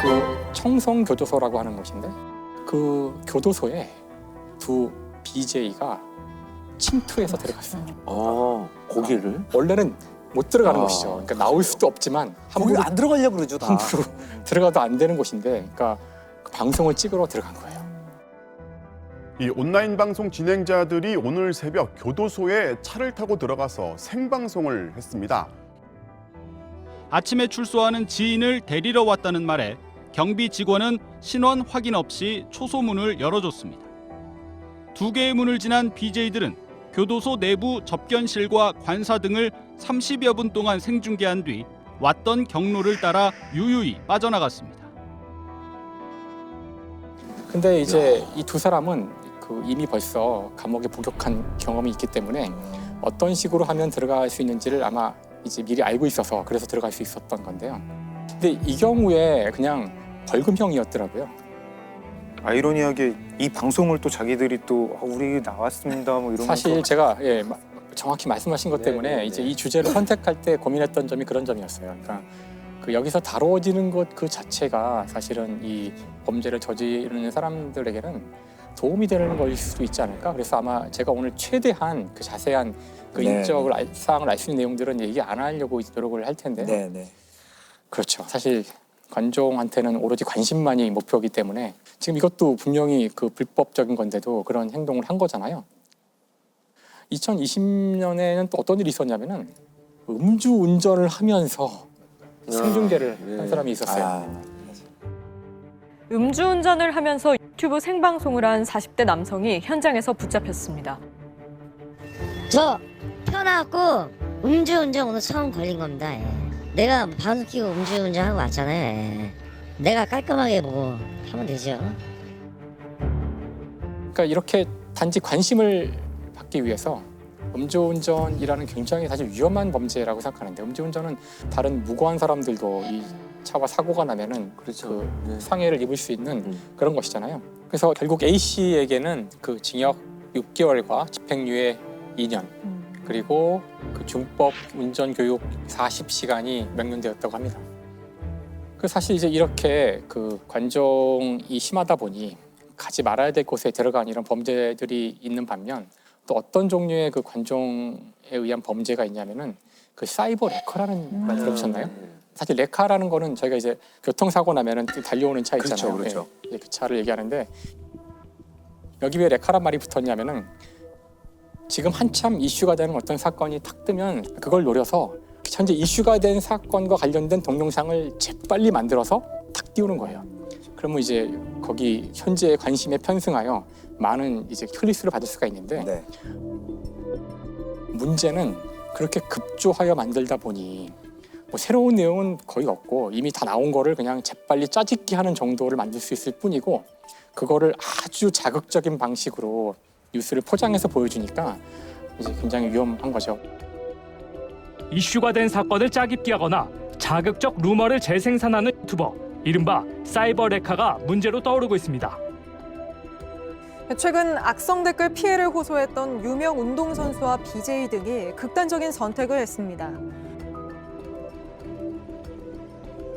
그 청송교도소라고 하는 곳인데 그 교도소에 두 BJ가 침투해서 들어갔어요. 거기를? 원래는 못 들어가는 곳이죠. 그러니까 나올 수도 없지만 거기 안 들어가려고 그러죠, 다. 함부로 들어가도 안 되는 곳인데, 그러니까 그 방송을 찍으러 들어간 거예요. 이 온라인 방송 진행자들이 오늘 새벽 교도소에 차를 타고 들어가서 생방송을 했습니다. 아침에 출소하는 지인을 데리러 왔다는 말에 경비 직원은 신원 확인 없이 초소문을 열어줬습니다. 두 개의 문을 지난 BJ들은 교도소 내부 접견실과 관사 등을 30여 분 동안 생중계한 뒤 왔던 경로를 따라 유유히 빠져나갔습니다. 근데 이제 이 두 사람은 그 이미 벌써 감옥에 복역한 경험이 있기 때문에 어떤 식으로 하면 들어갈 수 있는지를 아마 이제 미리 알고 있어서 그래서 들어갈 수 있었던 건데요. 근데 이 경우에 그냥 벌금형이었더라고요. 아이러니하게 이 방송을 또 자기들이 또 우리 나왔습니다 뭐 이런 사실 거. 제가 정확히 말씀하신 것 때문에 이제 이 주제를 선택할 때 고민했던 점이 그런 점이었어요. 그러니까 그 여기서 다뤄지는 것 그 자체가 사실은 이 범죄를 저지르는 사람들에게는 도움이 되는 것일 수도 있지 않을까. 그래서 아마 제가 오늘 최대한 그 자세한 그 인적 사항을 알 수 있는 내용들은 얘기 안 하려고 노력을 할 텐데요. 네. 그렇죠. 사실 관종한테는 오로지 관심만이 목표이기 때문에 지금 이것도 분명히 그 불법적인 건데도 그런 행동을 한 거잖아요. 2020년에는 또 어떤 일이 있었냐면은 음주운전을 하면서 생중계를 한 사람이 있었어요. 음주운전을 하면서 유튜브 생방송을 한 40대 남성이 현장에서 붙잡혔습니다. 저 태어나갖고 음주운전 오늘 처음 걸린 겁니다. 예. 내가 방송 끼고 음주운전하고 왔잖아요. 예. 내가 깔끔하게 뭐 하면 되죠. 그러니까 이렇게 단지 관심을 받기 위해서 음주운전이라는 굉장히 사실 위험한 범죄라고 생각하는데, 음주운전은 다른 무고한 사람들도 이 차와 사고가 나면은 그렇죠. 그 상해를 입을 수 있는 그런 것이잖아요. 그래서 결국 A 씨에게는 그 징역 6개월과 집행유예 2년 그리고 그 준법 운전 교육 40시간이 명령되었다고 합니다. 그 사실 이제 이렇게 그 관종이 심하다 보니 가지 말아야 될 곳에 들어간 이런 범죄들이 있는 반면, 또 어떤 종류의 그 관종에 의한 범죄가 있냐면은 그 사이버 레커라는 말 들어보셨나요? 사실 레카라는 거는 저희가 이제 교통사고 나면은 또 달려오는 차 있잖아요. 그렇죠. 예, 그 차를 얘기하는데, 여기 왜 레카란 말이 붙었냐면은 지금 한참 이슈가 되는 어떤 사건이 탁 뜨면 그걸 노려서 현재 이슈가 된 사건과 관련된 동영상을 재빨리 만들어서 탁 띄우는 거예요. 그러면 이제 거기 현재의 관심에 편승하여 많은 이제 클릭수를 받을 수가 있는데, 문제는 그렇게 급조하여 만들다 보니 뭐 새로운 내용은 거의 없고 이미 다 나온 거를 그냥 재빨리 짜집기 하는 정도를 만들 수 있을 뿐이고, 그거를 아주 자극적인 방식으로 뉴스를 포장해서 보여주니까 이제 굉장히 위험한 거죠. 이슈가 된 사건을 짜깁기하거나 자극적 루머를 재생산하는 유튜버, 이른바 사이버 레카가 문제로 떠오르고 있습니다. 최근 악성 댓글 피해를 호소했던 유명 운동선수와 BJ 등이 극단적인 선택을 했습니다.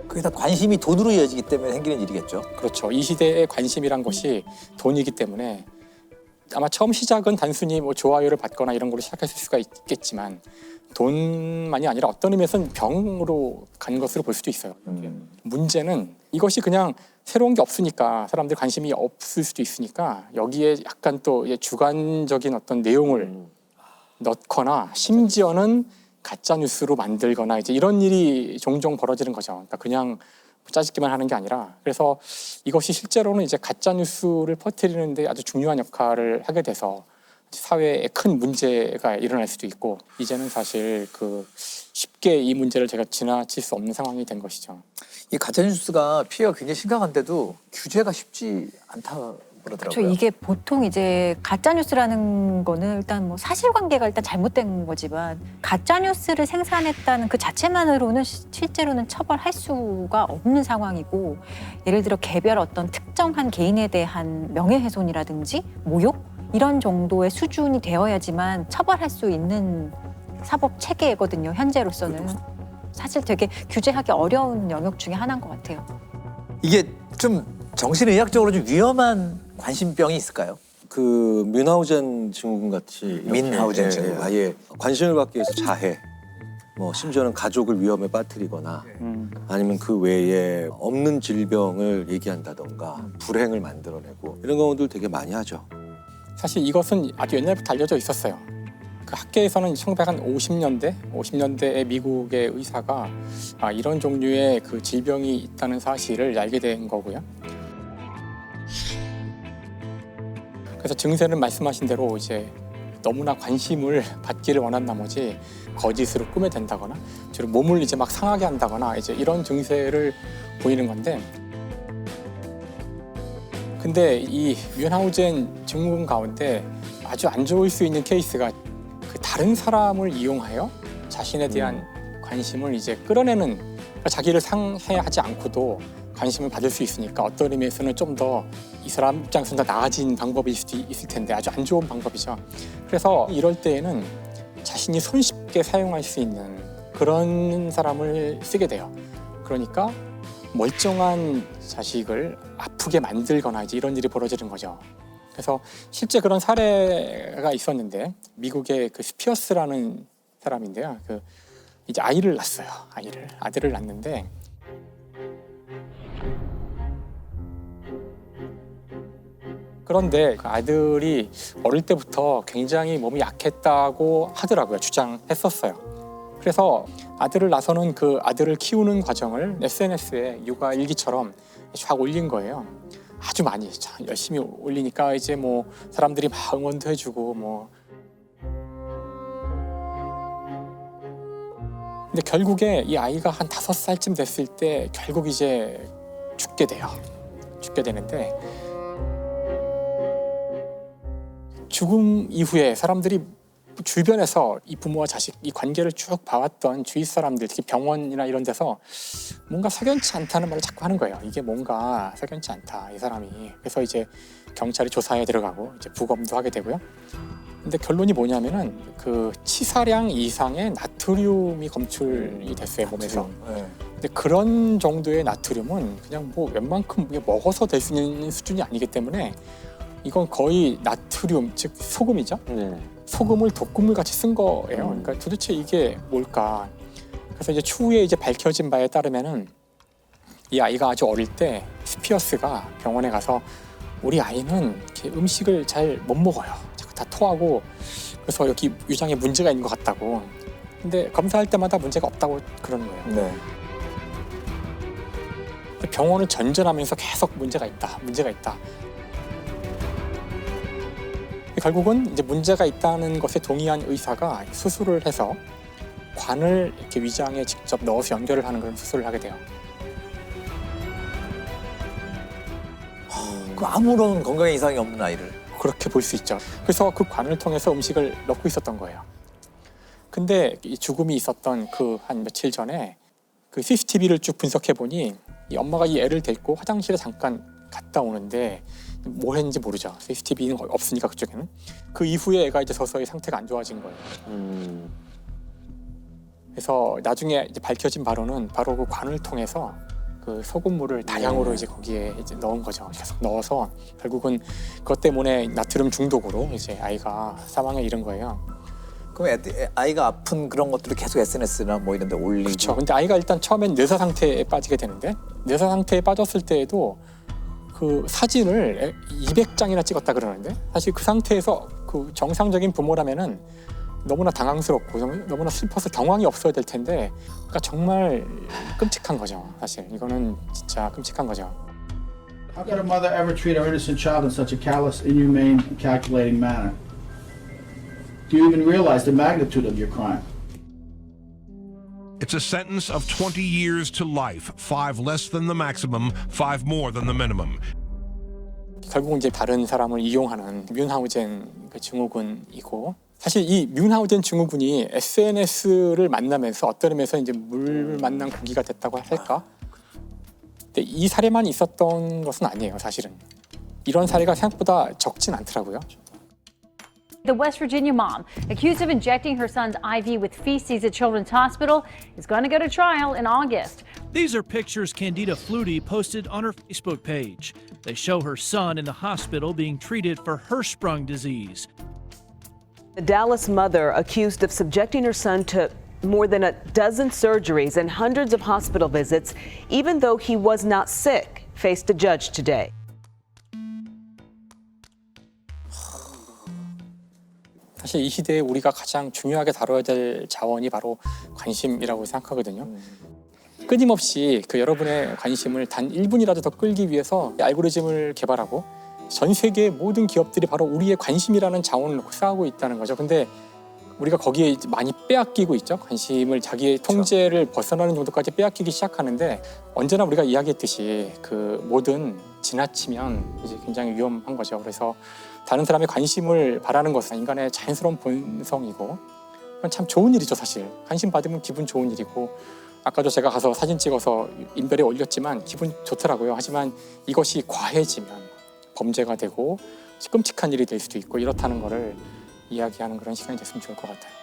그게 다 관심이 돈으로 이어지기 때문에 생기는 일이겠죠. 그렇죠. 이 시대의 관심이란 것이 돈이기 때문에 아마 처음 시작은 단순히 뭐 좋아요를 받거나 이런 걸로 시작했을 수가 있겠지만, 돈만이 아니라 어떤 의미에서는 병으로 간 것으로 볼 수도 있어요. 문제는 이것이 그냥 새로운 게 없으니까, 사람들 관심이 없을 수도 있으니까 여기에 약간 또 주관적인 어떤 내용을 넣거나 심지어는 가짜 뉴스로 만들거나 이제 이런 일이 종종 벌어지는 거죠. 그러니까 그냥 짜집기만 하는 게 아니라, 그래서 이것이 실제로는 이제 가짜 뉴스를 퍼뜨리는데 아주 중요한 역할을 하게 돼서 사회에 큰 문제가 일어날 수도 있고, 이제는 사실 그 쉽게 이 문제를 제가 지나칠 수 없는 상황이 된 것이죠. 이 가짜뉴스가 피해가 굉장히 심각한데도 규제가 쉽지 않다 그러더라고요. 그렇죠. 이게 보통 이제 가짜 뉴스라는 거는 일단 뭐 사실관계가 일단 잘못된 거지만, 가짜 뉴스를 생산했다는 그 자체만으로는 실제로는 처벌할 수가 없는 상황이고, 예를 들어 개별 어떤 특정한 개인에 대한 명예훼손이라든지 모욕 이런 정도의 수준이 되어야지만 처벌할 수 있는 사법 체계거든요. 현재로서는 사실 되게 규제하기 어려운 영역 중에 하나인 것 같아요. 이게 좀 정신의학적으로 좀 위험한 관심병이 있을까요? 그 뮌하우젠 증후군 같이 이렇게, 뮌하우젠 증후군. 아예 관심을 받기 위해서 자해, 뭐 심지어는 가족을 위험에 빠뜨리거나 아니면 그 외에 없는 질병을 얘기한다던가 불행을 만들어내고 이런 경우들 되게 많이 하죠. 사실 이것은 아주 옛날부터 알려져 있었어요. 그 학계에서는 1950년대에 미국의 의사가 이런 종류의 그 질병이 있다는 사실을 알게 된 거고요. 그래서 증세는 말씀하신 대로 이제 너무나 관심을 받기를 원한 나머지 거짓으로 꾸며댄다거나 주로 몸을 이제 막 상하게 한다거나 이제 이런 증세를 보이는 건데, 근데 이 뮌하우젠 증후군 가운데 아주 안 좋을 수 있는 케이스가 그 다른 사람을 이용하여 자신에 대한 관심을 이제 끌어내는, 그러니까 자기를 상해하지 않고도 관심을 받을 수 있으니까 어떤 의미에서는 좀 더 이 사람 입장에서는 더 나아진 방법일 수도 있을 텐데 아주 안 좋은 방법이죠. 그래서 이럴 때에는 자신이 손쉽게 사용할 수 있는 그런 사람을 쓰게 돼요. 그러니까 멀쩡한 자식을 아프게 만들거나 이제 이런 일이 벌어지는 거죠. 그래서 실제 그런 사례가 있었는데 미국의 그 스피어스라는 사람인데요. 그 이제 아이를 낳았어요. 아들을 낳는데 그런데 그 아들이 어릴 때부터 굉장히 몸이 약했다고 하더라고요. 주장했었어요. 그래서 아들을 낳아서는 그 아들을 키우는 과정을 SNS에 육아 일기처럼 쫙 올린 거예요. 아주 많이 열심히 올리니까 이제 뭐 사람들이 막 응원도 해주고 뭐. 근데 결국에 이 아이가 한 5살쯤 됐을 때 결국 이제 죽게 돼요. 죽게 되는데 죽음 이후에 사람들이 주변에서 이 부모와 자식 이 관계를 쭉 봐왔던 주위 사람들, 특히 병원이나 이런 데서 뭔가 석연치 않다는 말을 자꾸 하는 거예요. 이게 뭔가 석연치 않다, 이 사람이. 그래서 이제 경찰이 조사에 들어가고 이제 부검도 하게 되고요. 근데 결론이 뭐냐면은 그 치사량 이상의 나트륨이 검출이 됐어요, 몸에서. 근데 그런 정도의 나트륨은 그냥 뭐 웬만큼 먹어서 될 수 있는 수준이 아니기 때문에 이건 거의 나트륨, 즉 소금이죠. 소금을 독극물 같이 쓴 거예요. 그러니까 도대체 이게 뭘까? 그래서 이제 추후에 이제 밝혀진 바에 따르면은 이 아이가 아주 어릴 때 스피어스가 병원에 가서 우리 아이는 이렇게 음식을 잘 못 먹어요. 자꾸 다 토하고 그래서 여기 위장에 문제가 있는 것 같다고. 근데 검사할 때마다 문제가 없다고 그러는 거예요. 네. 병원을 전전하면서 계속 문제가 있다. 결국은 이제 문제가 있다는 것에 동의한 의사가 수술을 해서 관을 이렇게 위장에 직접 넣어서 연결을 하는 그런 수술을 하게 돼요. 그 아무런 건강에 이상이 없는 아이를. 그렇게 볼 수 있죠. 그래서 그 관을 통해서 음식을 넣고 있었던 거예요. 근데 이 죽음이 있었던 그 한 며칠 전에 그 CCTV를 쭉 분석해 보니 이 엄마가 이 애를 데리고 화장실에 잠깐 갔다 오는데 뭘 했는지 모르죠. CCTV는 없으니까 그쪽에는. 그 이후에 애가 이제 서서히 상태가 안 좋아진 거예요. 그래서 나중에 이제 밝혀진 바로는 바로 그 관을 통해서 그 소금물을 다량으로 이제 거기에 이제 넣은 거죠. 계속 넣어서 결국은 그것 때문에 나트륨 중독으로 이제 아이가 사망에 이른 거예요. 그럼 아이가 아픈 그런 것들을 계속 SNS나 뭐 이런 데 올리고. 그렇죠. 근데 아이가 일단 처음엔 뇌사 상태에 빠지게 되는데 뇌사 상태에 빠졌을 때에도 그 사진을 200장이나 찍었다 그러는데 사실 그 상태에서 그 정상적인 부모라면은 너무나 당황스럽고 너무나 슬퍼서 경황이 없어야 될 텐데 그러니까 정말 끔찍한 거죠. 사실 이거는 진짜 끔찍한 거죠. How could a mother ever treat her innocent child in such a callous, inhumane, and calculating manner? Do you even realize the magnitude of your crime? It's a sentence of 20 years to life, 5 less than the maximum, 5 more than the minimum. 결국은 이제 다른 사람을 이용하는 뮌하우젠 그 증후군이고 사실 이 뮌하우젠 증후군이 SNS를 만나면서 어떤 의미에서 이제 물 만난 고기가 됐다고 할까? 근데 이 사례만 있었던 것은 아니에요, 사실은. 이런 사례가 생각보다 적진 않더라고요. The West Virginia mom, accused of injecting her son's IV with feces at Children's Hospital, is going to go to trial in August. These are pictures Candida Flutie posted on her Facebook page. They show her son in the hospital being treated for Hirschsprung disease. A Dallas mother accused of subjecting her son to more than a dozen surgeries and hundreds of hospital visits, even though he was not sick, faced a judge today. 사실 이 시대에 우리가 가장 중요하게 다뤄야 될 자원이 바로 관심이라고 생각하거든요. 끊임없이 그 여러분의 관심을 단 1분이라도 더 끌기 위해서 알고리즘을 개발하고 전 세계의 모든 기업들이 바로 우리의 관심이라는 자원을 쌓고 있다는 거죠. 근데 우리가 거기에 이제 많이 빼앗기고 있죠. 관심을 자기의 통제를 벗어나는 정도까지 빼앗기기 시작하는데 언제나 우리가 이야기했듯이 그 뭐든 지나치면 이제 굉장히 위험한 거죠. 그래서 다른 사람의 관심을 바라는 것은 인간의 자연스러운 본성이고 그건 참 좋은 일이죠. 사실 관심 받으면 기분 좋은 일이고 아까도 제가 가서 사진 찍어서 인별에 올렸지만 기분 좋더라고요. 하지만 이것이 과해지면 범죄가 되고 끔찍한 일이 될 수도 있고 이렇다는 거를 이야기하는 그런 시간이 됐으면 좋을 것 같아요.